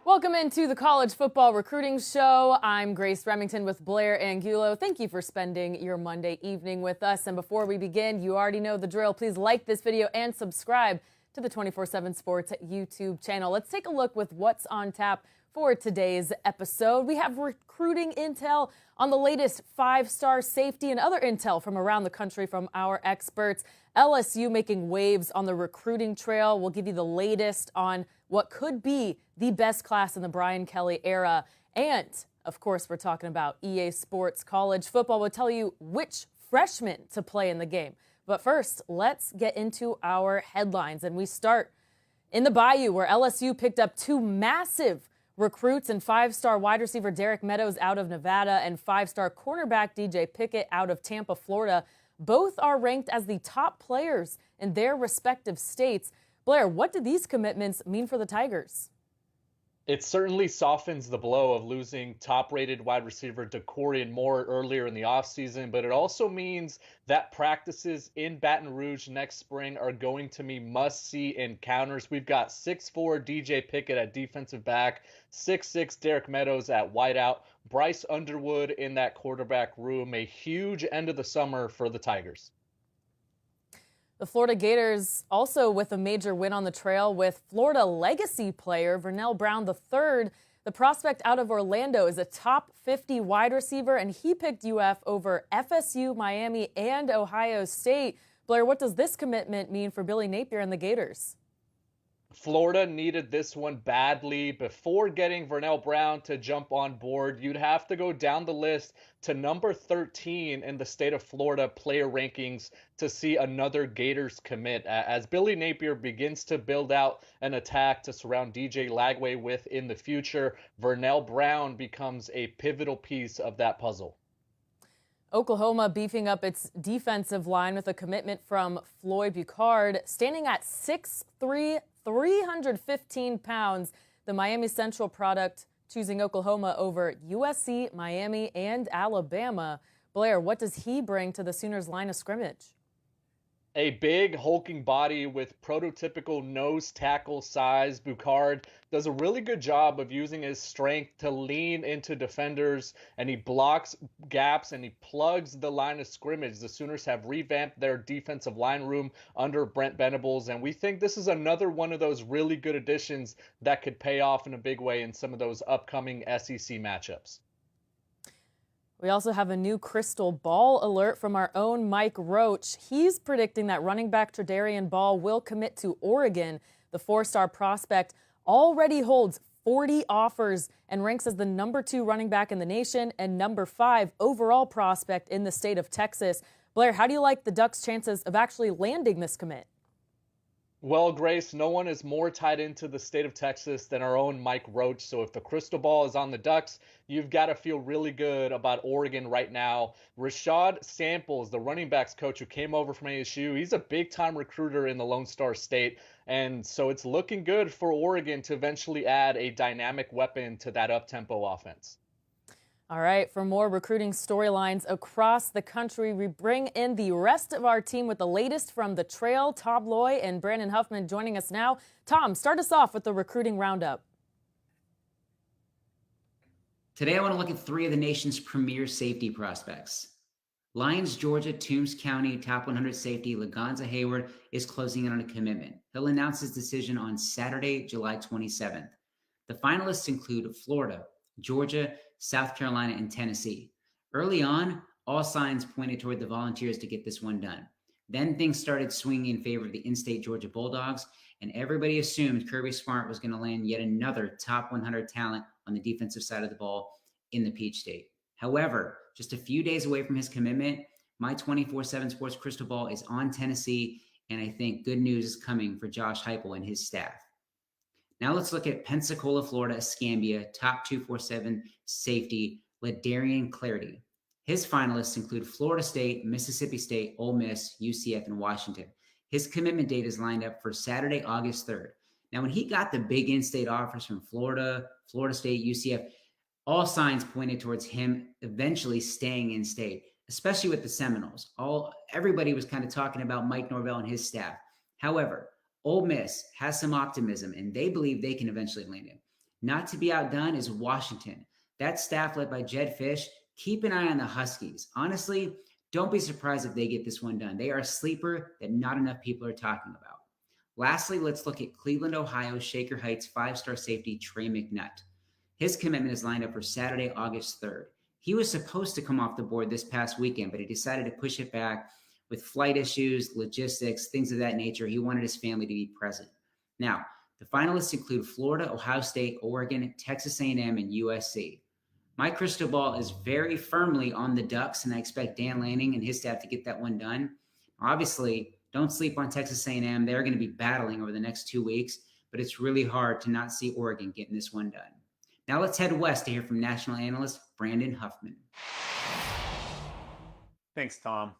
Welcome into the College Football Recruiting Show. I'm Grace Remington with Blair Angulo. Thank you for spending your Monday evening with us. And before we begin, you already know the drill. Please like this video and subscribe to the 24/7 Sports YouTube channel. Let's take a look with what's on tap for today's episode. We have recruiting intel on the latest five-star safety and other intel from around the country from our experts. LSU making waves on the recruiting trail. We'll give you the latest on what could be the best class in the Brian Kelly era. And, of course, we're talking about EA Sports College Football. We'll tell you which freshmen to play in the game. But first, let's get into our headlines. And we start in the Bayou, where LSU picked up two massive recruits and five-star wide receiver Derek Meadows out of Nevada and five-star cornerback DJ Pickett out of Tampa, Florida. Both are ranked as the top players in their respective states. Blair, what do these commitments mean for the Tigers? It certainly softens the blow of losing top-rated wide receiver DeCorian Moore earlier in the offseason, but it also means that practices in Baton Rouge next spring are going to be must-see encounters. We've got 6'4" DJ Pickett at defensive back, 6'6" Derek Meadows at wideout, Bryce Underwood in that quarterback room. A huge end of the summer for the Tigers. The Florida Gators also with a major win on the trail with Florida legacy player Vernell Brown III. The prospect out of Orlando is a top 50 wide receiver, and he picked UF over FSU, Miami, and Ohio State. Blair, what does this commitment mean for Billy Napier and the Gators? Florida needed this one badly. Before getting Vernell Brown to jump on board, you'd have to go down the list to number 13 in the state of Florida player rankings to see another Gators commit. As Billy Napier begins to build out an attack to surround DJ Lagway with in the future, Vernell Brown becomes a pivotal piece of that puzzle. Oklahoma beefing up its defensive line with a commitment from Floyd Bucard, standing at 6'3", 315 pounds. The Miami Central product choosing Oklahoma over USC, Miami, and Alabama. Blair, what does he bring to the Sooners' line of scrimmage? A big hulking body with prototypical nose tackle size. Bucard does a really good job of using his strength to lean into defenders, and he blocks gaps and he plugs the line of scrimmage. The Sooners have revamped their defensive line room under Brent Venables, and we think this is another one of those really good additions that could pay off in a big way in some of those upcoming SEC matchups. We also have a new crystal ball alert from our own Mike Roach. He's predicting that running back Tredarian Ball will commit to Oregon. The four-star prospect already holds 40 offers and ranks as the number 2 running back in the nation and number 5 overall prospect in the state of Texas. Blair, how do you like the Ducks' chances of actually landing this commit? Well, Grace, no one is more tied into the state of Texas than our own Mike Roach. So if the crystal ball is on the Ducks, you've got to feel really good about Oregon right now. Rashad Samples, the running backs coach who came over from ASU, he's a big-time recruiter in the Lone Star State. And so it's looking good for Oregon to eventually add a dynamic weapon to that up-tempo offense. All right, for more recruiting storylines across the country, we bring in the rest of our team with the latest from the trail. Tom Loy and Brandon Huffman joining us now. Tom, start us off with the recruiting roundup. Today, I want to look at 3 of the nation's premier safety prospects. Lyons, Georgia, Toombs County, top 100 safety Lagonza Hayward is closing in on a commitment. He'll announce his decision on Saturday, July 27th. The finalists include Florida, Georgia, South Carolina, and Tennessee. Early on, all signs pointed toward the Volunteers to get this one done. Then things started swinging in favor of the in-state Georgia Bulldogs, and everybody assumed Kirby Smart was going to land yet another top 100 talent on the defensive side of the ball in the Peach State. However, just a few days away from his commitment, my 24/7 Sports crystal ball is on Tennessee, and I think good news is coming for Josh Heupel and his staff. Now let's look at Pensacola, Florida, Escambia, top 247 safety, Ladarian Clarity. His finalists include Florida State, Mississippi State, Ole Miss, UCF, and Washington. His commitment date is lined up for Saturday, August 3rd. Now, when he got the big in-state offers from Florida, Florida State, UCF, all signs pointed towards him eventually staying in-state, especially with the Seminoles. Everybody was kind of talking about Mike Norvell and his staff. However, Ole Miss has some optimism, and they believe they can eventually land him. Not to be outdone is Washington. That staff led by Jed Fish. Keep an eye on the Huskies. Honestly, don't be surprised if they get this one done. They are a sleeper that not enough people are talking about. Lastly, let's look at Cleveland, Ohio, Shaker Heights five-star safety Trey McNutt. His commitment is lined up for Saturday, August 3rd. He was supposed to come off the board this past weekend, but he decided to push it back with flight issues, logistics, things of that nature. He wanted his family to be present. Now, the finalists include Florida, Ohio State, Oregon, Texas A&M, and USC. My crystal ball is very firmly on the Ducks, and I expect Dan Lanning and his staff to get that one done. Obviously, don't sleep on Texas A&M. They're going to be battling over the next 2 weeks, but it's really hard to not see Oregon getting this one done. Now let's head west to hear from national analyst Brandon Huffman. Thanks, Tom.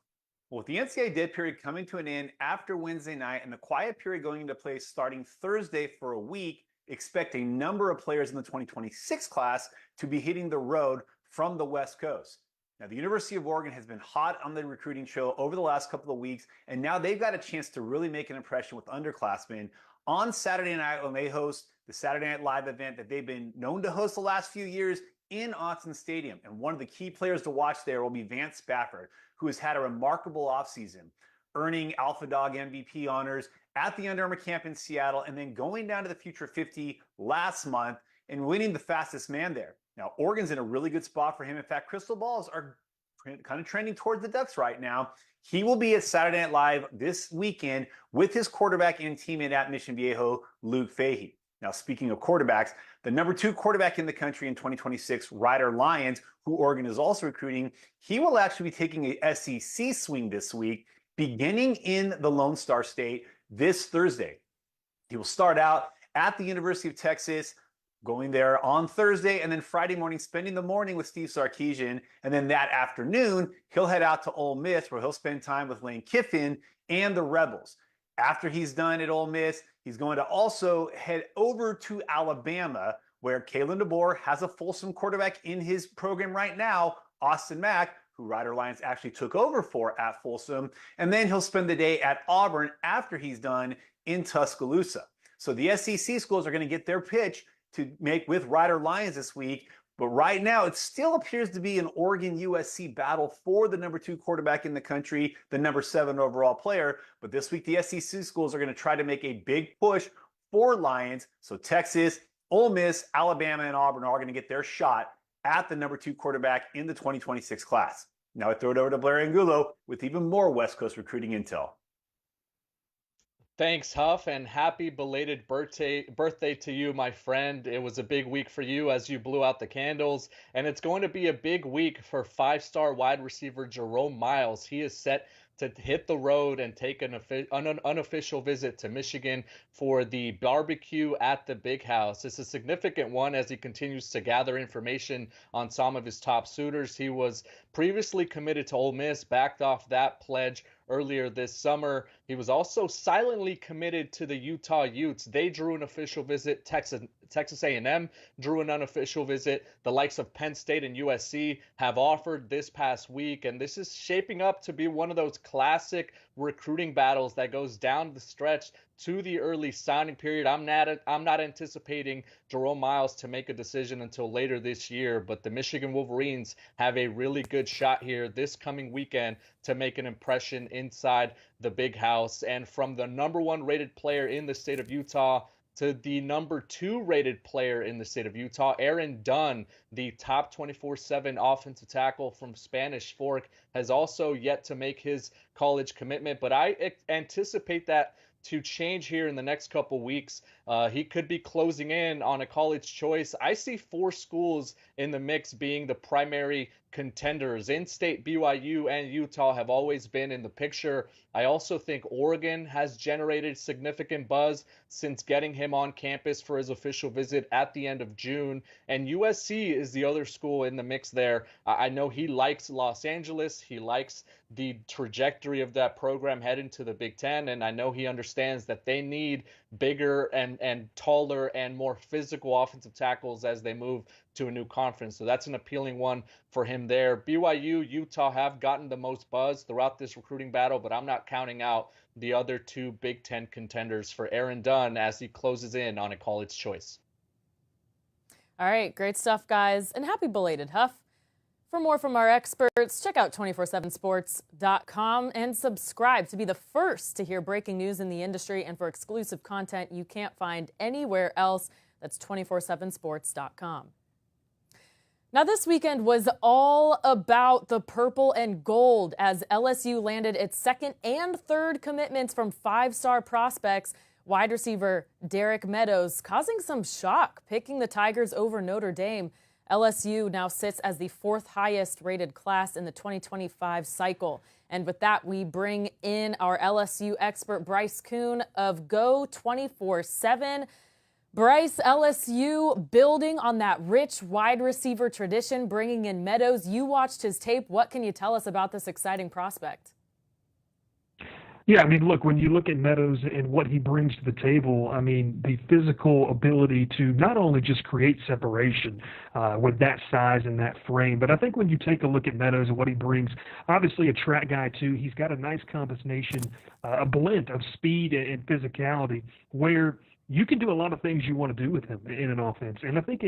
Well, with the NCAA dead period coming to an end after Wednesday night and the quiet period going into place starting Thursday for a week, expect a number of players in the 2026 class to be hitting the road from the West Coast. Now, the University of Oregon has been hot on the recruiting trail over the last couple of weeks, and now they've got a chance to really make an impression with underclassmen. On Saturday night, when they host the Saturday Night Live event that they've been known to host the last few years in Autzen Stadium. And one of the key players to watch there will be Vance Spafford, who has had a remarkable offseason, earning Alpha Dog MVP honors at the Under Armour camp in Seattle, and then going down to the Future 50 last month and winning the fastest man there. Now, Oregon's in a really good spot for him. In fact, crystal balls are kind of trending towards the Ducks right now. He will be at Saturday Night Live this weekend with his quarterback and teammate at Mission Viejo, Luke Fahey. Now, speaking of quarterbacks, the number 2 quarterback in the country in 2026, Ryder Lyons, who Oregon is also recruiting, he will actually be taking a SEC swing this week, beginning in the Lone Star State this Thursday. He will start out at the University of Texas, going there on Thursday, and then Friday morning, spending the morning with Steve Sarkisian, and then that afternoon, he'll head out to Ole Miss, where he'll spend time with Lane Kiffin and the Rebels. After he's done at Ole Miss, he's going to also head over to Alabama, where Kalen DeBoer has a Folsom quarterback in his program right now, Austin Mack, who Ryder Lyons actually took over for at Folsom. And then he'll spend the day at Auburn after he's done in Tuscaloosa. So the SEC schools are going to get their pitch to make with Ryder Lyons this week. But right now, it still appears to be an Oregon-USC battle for the number 2 quarterback in the country, the number 7 overall player. But this week, the SEC schools are going to try to make a big push for Lions. So Texas, Ole Miss, Alabama, and Auburn are going to get their shot at the number 2 quarterback in the 2026 class. Now I throw it over to Blair Angulo with even more West Coast recruiting intel. Thanks, Huff, and happy belated birthday to you, my friend. It was a big week for you as you blew out the candles, and it's going to be a big week for 5-star wide receiver Jerome Miles. He is set to hit the road and take an unofficial visit to Michigan for the barbecue at the Big House. It's a significant one as he continues to gather information on some of his top suitors. He was previously committed to Ole Miss, backed off that pledge earlier this summer. He was also silently committed to the Utah Utes. They drew an official visit. Texas A&M drew an unofficial visit. The likes of Penn State and USC have offered this past week, and this is shaping up to be one of those classic recruiting battles that goes down the stretch to the early signing period. I'm not anticipating Jerome Miles to make a decision until later this year, but the Michigan Wolverines have a really good shot here this coming weekend to make an impression inside the Big House. And from the number 1 rated player in the state of Utah to the number 2 rated player in the state of Utah, Aaron Dunn, the top 24/7 offensive tackle from Spanish Fork, has also yet to make his college commitment. But I anticipate that to change here in the next couple weeks. He could be closing in on a college choice. I see 4 schools in the mix being the primary contenders. In-state BYU and Utah have always been in the picture. I also think Oregon has generated significant buzz since getting him on campus for his official visit at the end of June. And USC is the other school in the mix there. I know he likes Los Angeles. He likes the trajectory of that program heading to the Big Ten. And I know he understands that they need bigger and taller and more physical offensive tackles as they move to a new conference. So that's an appealing one for him there. BYU, Utah have gotten the most buzz throughout this recruiting battle, but I'm not counting out the other 2 Big Ten contenders for Aaron Dunn as he closes in on a college choice. All right, great stuff, guys, and happy belated Huff. For more from our experts, check out 247sports.com and subscribe to be the first to hear breaking news in the industry and for exclusive content you can't find anywhere else. That's 247sports.com. Now, this weekend was all about the purple and gold as LSU landed its second and third commitments from five-star prospects. Wide receiver Derek Meadows causing some shock, picking the Tigers over Notre Dame. LSU now sits as the fourth highest rated class in the 2025 cycle. And with that, we bring in our LSU expert, Bryce Koon of Go 24/7. Bryce, LSU building on that rich wide receiver tradition, bringing in Meadows. You watched his tape. What can you tell us about this exciting prospect? Yeah, I mean, look, when you look at Meadows and what he brings to the table, I mean, the physical ability to not only just create separation with that size and that frame, but I think when you take a look at Meadows and what he brings, obviously a track guy too, he's got a nice combination, a blend of speed and physicality where you can do a lot of things you want to do with him in an offense. And I think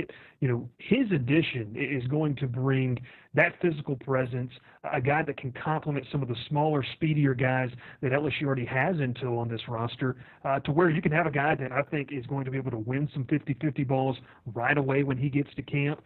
his addition is going to bring that physical presence, a guy that can complement some of the smaller, speedier guys that LSU already has intel on this roster, to where you can have a guy that I think is going to be able to win some 50-50 balls right away when he gets to camp.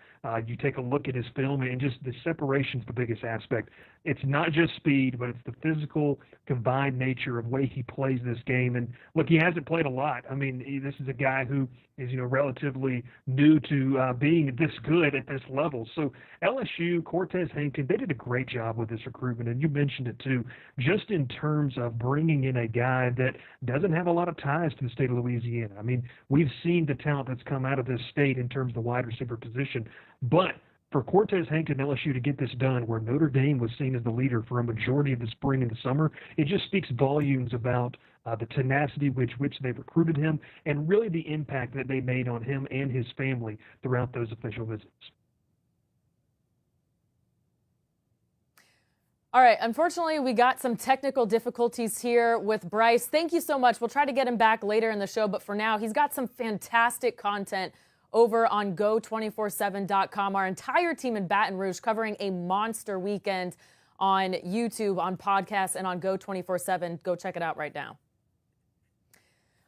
You take a look at his film, and just the separation's the biggest aspect. It's not just speed, but it's the physical combined nature of the way he plays this game. And look, he hasn't played a lot. I mean, this is a guy who is, relatively new to being this good at this level. So LSU, Cortez Hankton, they did a great job with this recruitment, and you mentioned it too, just in terms of bringing in a guy that doesn't have a lot of ties to the state of Louisiana. I mean, we've seen the talent that's come out of this state in terms of the wide receiver position, but for Cortez Hankton and LSU to get this done where Notre Dame was seen as the leader for a majority of the spring and the summer, it just speaks volumes about the tenacity with which they recruited him and really the impact that they made on him and his family throughout those official visits. All right, unfortunately, we got some technical difficulties here with Bryce. Thank you so much. We'll try to get him back later in the show, but for now, he's got some fantastic content over on go247.com. Our entire team in Baton Rouge covering a monster weekend on YouTube, on podcasts, and on Go247. Go check it out right now.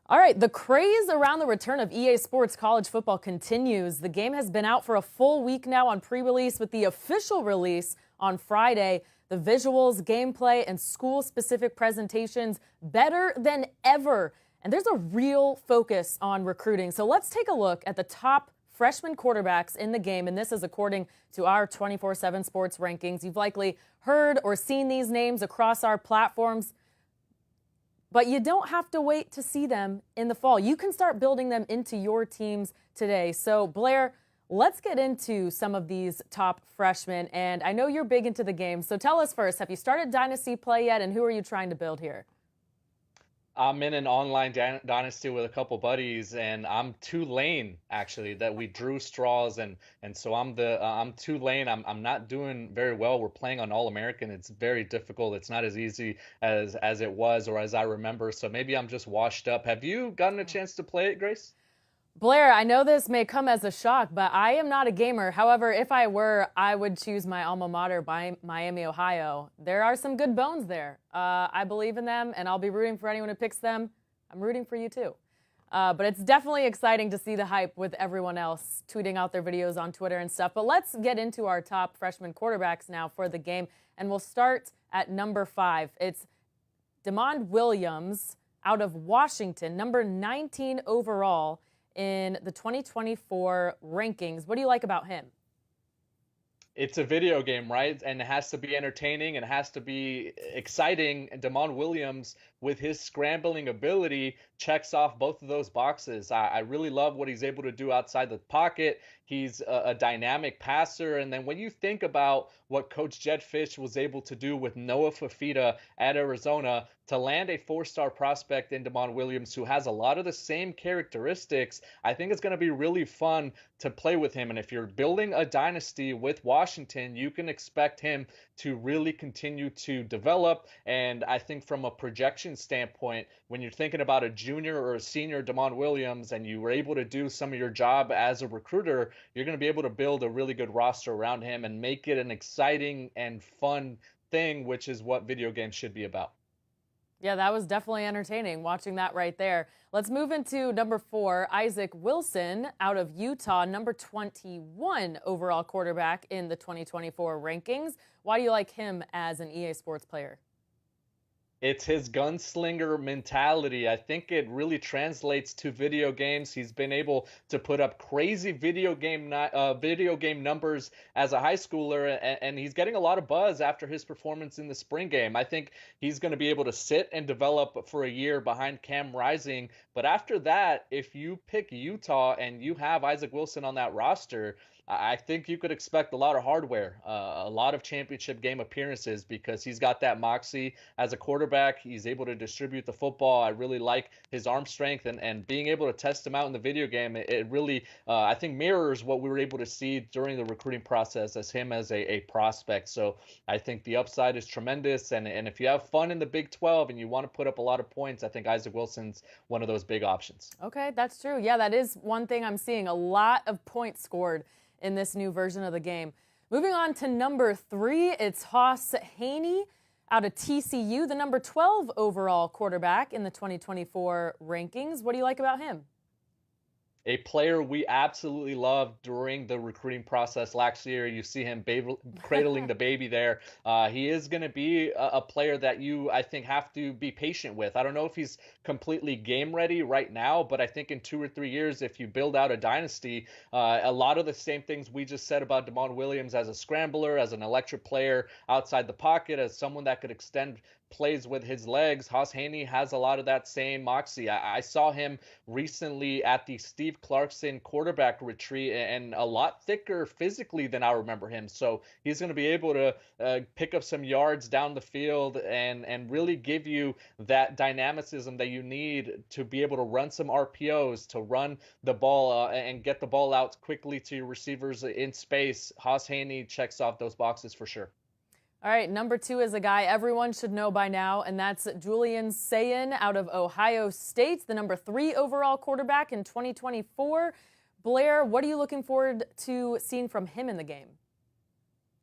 All right, the craze around the return of EA Sports college football continues. The game has been out for a full week now on pre-release, with the official release on Friday. The visuals, gameplay, and school-specific presentations better than ever. And there's a real focus on recruiting. So let's take a look at the top freshman quarterbacks in the game. And this is according to our 24/7 Sports rankings. You've likely heard or seen these names across our platforms, but you don't have to wait to see them in the fall. You can start building them into your teams today. So Blair, let's get into some of these top freshmen. And I know you're big into the game. So tell us first, have you started dynasty play yet? And who are you trying to build here? I'm in an online dynasty with a couple buddies, and I'm Tulane actually. That we drew straws, and so I'm Tulane. I'm not doing very well. We're playing on All-American. It's very difficult. It's not as easy as it was or as I remember. So maybe I'm just washed up. Have you gotten a chance to play it, Grace? Blair, I know this may come as a shock, but I am not a gamer. However, if I were, I would choose my alma mater, Miami, Ohio. There are some good bones there. I believe in them, and I'll be rooting for anyone who picks them. I'm rooting for you, too. But it's definitely exciting to see the hype with everyone else tweeting out their videos on Twitter and stuff. But let's get into our top freshman quarterbacks now for the game, and we'll start at number 5. It's DeMond Williams out of Washington, number 19 overall in the 2024 rankings. What do you like about him? It's a video game, right? And it has to be entertaining and it has to be exciting. And DeMond Williams, with his scrambling ability, checks off both of those boxes. I really love what he's able to do outside the pocket. He's a dynamic passer. And then when you think about what Coach Jed Fish was able to do with Noah Fafita at Arizona, to land a 4-star prospect in Damon Williams who has a lot of the same characteristics, I think it's going to be really fun to play with him. And if you're building a dynasty with Washington, you can expect him to really continue to develop. And I think from a projection standpoint, when you're thinking about a junior or a senior Damon Williams and you were able to do some of your job as a recruiter, you're going to be able to build a really good roster around him and make it an exciting and fun thing, which is what video games should be about. Yeah, that was definitely entertaining watching that right there. Let's move into number 4, Isaac Wilson out of Utah, number 21 overall quarterback in the 2024 rankings. Why do you like him as an EA Sports player? It's his gunslinger mentality. I think it really translates to video games. He's been able to put up crazy video game numbers as a high schooler, and he's getting a lot of buzz after his performance in the spring game. I think he's going to be able to sit and develop for a year behind Cam Rising. But after that, if you pick Utah and you have Isaac Wilson on that roster, I think you could expect a lot of hardware, a lot of championship game appearances, because he's got that moxie as a quarterback. He's able to distribute the football. I really like his arm strength, and being able to test him out in the video game, it really, I think, mirrors what we were able to see during the recruiting process as him as a prospect. So I think the upside is tremendous. And if you have fun in the Big 12 and you want to put up a lot of points, I think Isaac Wilson's one of those big options. Okay, that's true. Yeah, that is one thing I'm seeing, a lot of points scored in this new version of the game. Moving on to number 3, it's Hauss Haney out of TCU, the number 12 overall quarterback in the 2024 rankings. What do you like about him? A player we absolutely loved during the recruiting process last year. You see him cradling the baby there. He is going to be a player that you, I think, have to be patient with. I don't know if he's completely game ready right now, but I think in 2 or 3 years, if you build out a dynasty, a lot of the same things we just said about Damon Williams as a scrambler, as an electric player outside the pocket, as someone that could extend plays with his legs, Hauss Haney has a lot of that same moxie. I saw him recently at the Steve Clarkson quarterback retreat, and a lot thicker physically than I remember him. So he's going to be able to pick up some yards down the field and really give you that dynamicism that you need to be able to run some RPOs, to run the ball and get the ball out quickly to your receivers in space. Hauss Haney checks off those boxes for sure. All right, number 2 is a guy everyone should know by now, and that's Julian Sayin out of Ohio State, the number 3 overall quarterback in 2024. Blair, what are you looking forward to seeing from him in the game?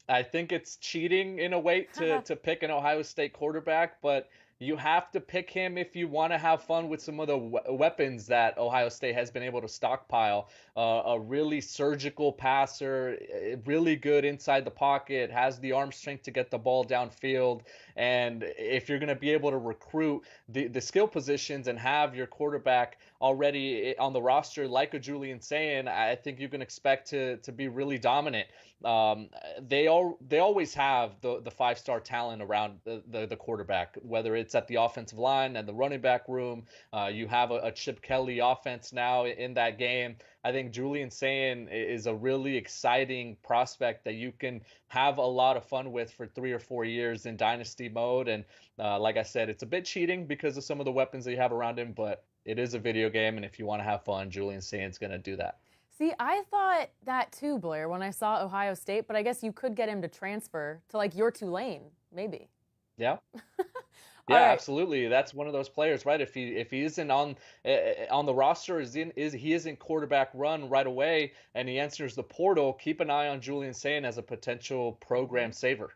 I think it's cheating in a way to pick an Ohio State quarterback, but you have to pick him if you want to have fun with some of the weapons that Ohio State has been able to stockpile. A really surgical passer, really good inside the pocket, has the arm strength to get the ball downfield. And if you're going to be able to recruit the skill positions and have your quarterback already on the roster like a Julian Sayin, I think you can expect to be really dominant. They always have the 5-star talent around the quarterback, whether it's at the offensive line and the running back room. You have a Chip Kelly offense now in that game. I think Julian Sayin is a really exciting prospect that you can have a lot of fun with for 3 or 4 years in dynasty mode. And like I said, it's a bit cheating because of some of the weapons that you have around him, but it is a video game, and if you want to have fun, Julian Sayin's going to do that. See, I thought that too, Blair, when I saw Ohio State, but I guess you could get him to transfer to like your Tulane, maybe. Yeah. Yeah, right. Absolutely. That's one of those players, right? If he isn't on the roster, he isn't quarterback run right away, and he enters the portal, keep an eye on Julian Sayin as a potential program saver.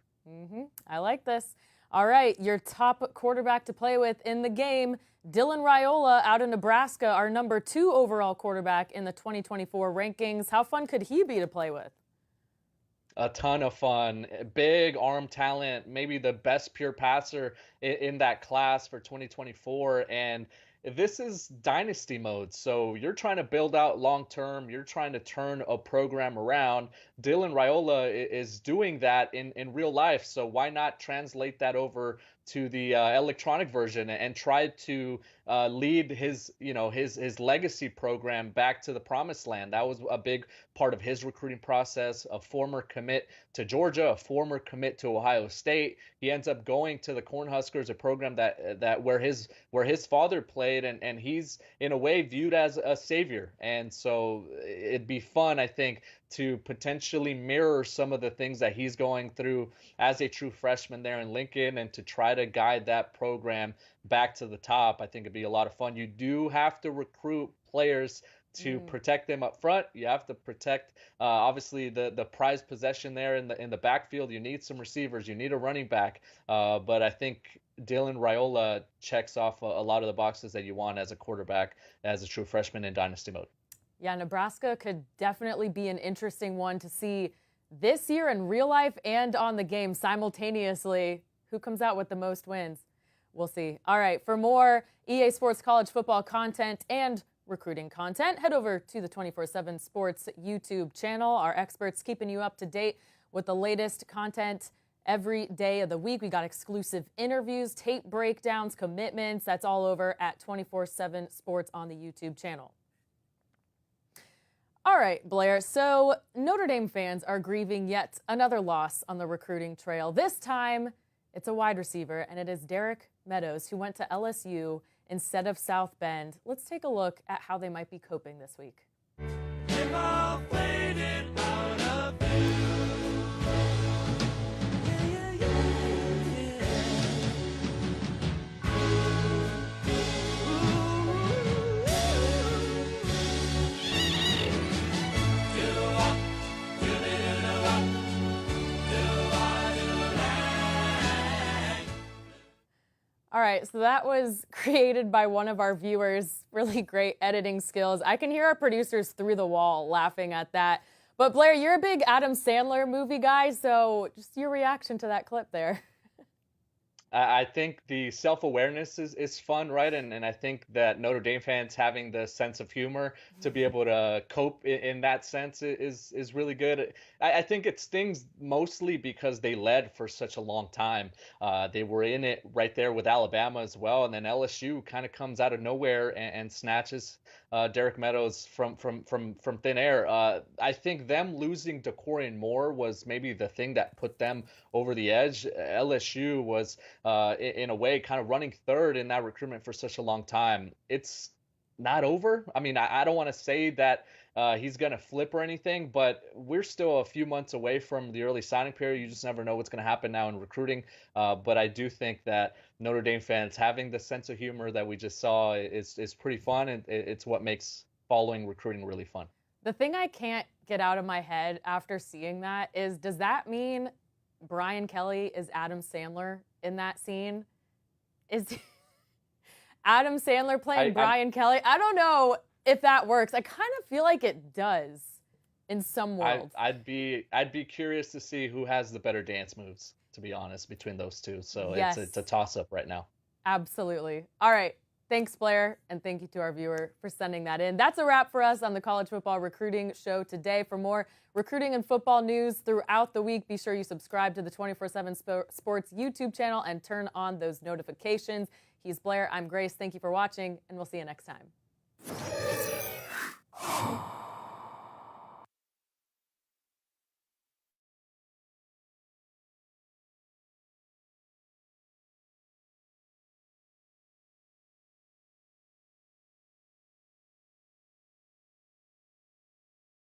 I like this. All right, your top quarterback to play with in the game, Dylan Raiola out of Nebraska, our number 2 overall quarterback in the 2024 rankings. How fun could he be to play with? A ton of fun. Big arm talent, maybe the best pure passer in that class for 2024. And this is dynasty mode. So you're trying to build out long term. You're trying to turn a program around. Dylan Raiola is doing that in real life. So why not translate that over to the electronic version and tried to lead his legacy program back to the promised land. That was a big part of his recruiting process. A former commit to Georgia, a former commit to Ohio State. He ends up going to the Cornhuskers, a program that where his father played, and he's in a way viewed as a savior. And so it'd be fun, I think, to potentially mirror some of the things that he's going through as a true freshman there in Lincoln, and to try to guide that program back to the top. I think it'd be a lot of fun. You do have to recruit players to protect them up front. You have to protect, obviously, the prized possession there in the backfield. You need some receivers. You need a running back. But I think Dylan Raiola checks off a lot of the boxes that you want as a quarterback, as a true freshman in dynasty mode. Yeah, Nebraska could definitely be an interesting one to see this year in real life and on the game simultaneously. Who comes out with the most wins? We'll see. All right, for more EA Sports college football content and recruiting content, head over to the 24/7 Sports YouTube channel. Our experts keeping you up to date with the latest content every day of the week. We got exclusive interviews, tape breakdowns, commitments. That's all over at 24/7 Sports on the YouTube channel. All right, Blair. So Notre Dame fans are grieving yet another loss on the recruiting trail. This time, it's a wide receiver, and it is Derek Meadows, who went to LSU instead of South Bend. Let's take a look at how they might be coping this week. All right, so that was created by one of our viewers. Really great editing skills. I can hear our producers through the wall laughing at that. But Blair, you're a big Adam Sandler movie guy, so just your reaction to that clip there. I think the self-awareness is fun, right? And I think that Notre Dame fans having the sense of humor to be able to cope in that sense is really good. I think it stings mostly because they led for such a long time. They were in it right there with Alabama as well, and then LSU kind of comes out of nowhere and snatches Derek Meadows from thin air. I think them losing DeCorian Moore was maybe the thing that put them over the edge. LSU was in a way kind of running third in that recruitment for such a long time. It's not over. I mean, I don't want to say that he's going to flip or anything, but we're still a few months away from the early signing period. You just never know what's going to happen now in recruiting. But I do think that Notre Dame fans having the sense of humor that we just saw is pretty fun, and it's what makes following recruiting really fun. The thing I can't get out of my head after seeing that is, does that mean Brian Kelly is Adam Sandler in that scene? Is Adam Sandler playing Brian Kelly? I don't know if that works. I kind of feel like it does in some worlds. I'd be curious to see who has the better dance moves, to be honest, between those two. So yes. It's a toss-up right now. Absolutely. All right. Thanks, Blair, and thank you to our viewer for sending that in. That's a wrap for us on the College Football Recruiting Show today. For more recruiting and football news throughout the week, be sure you subscribe to the 24/7 Sports YouTube channel and turn on those notifications. He's Blair. I'm Grace. Thank you for watching, and we'll see you next time.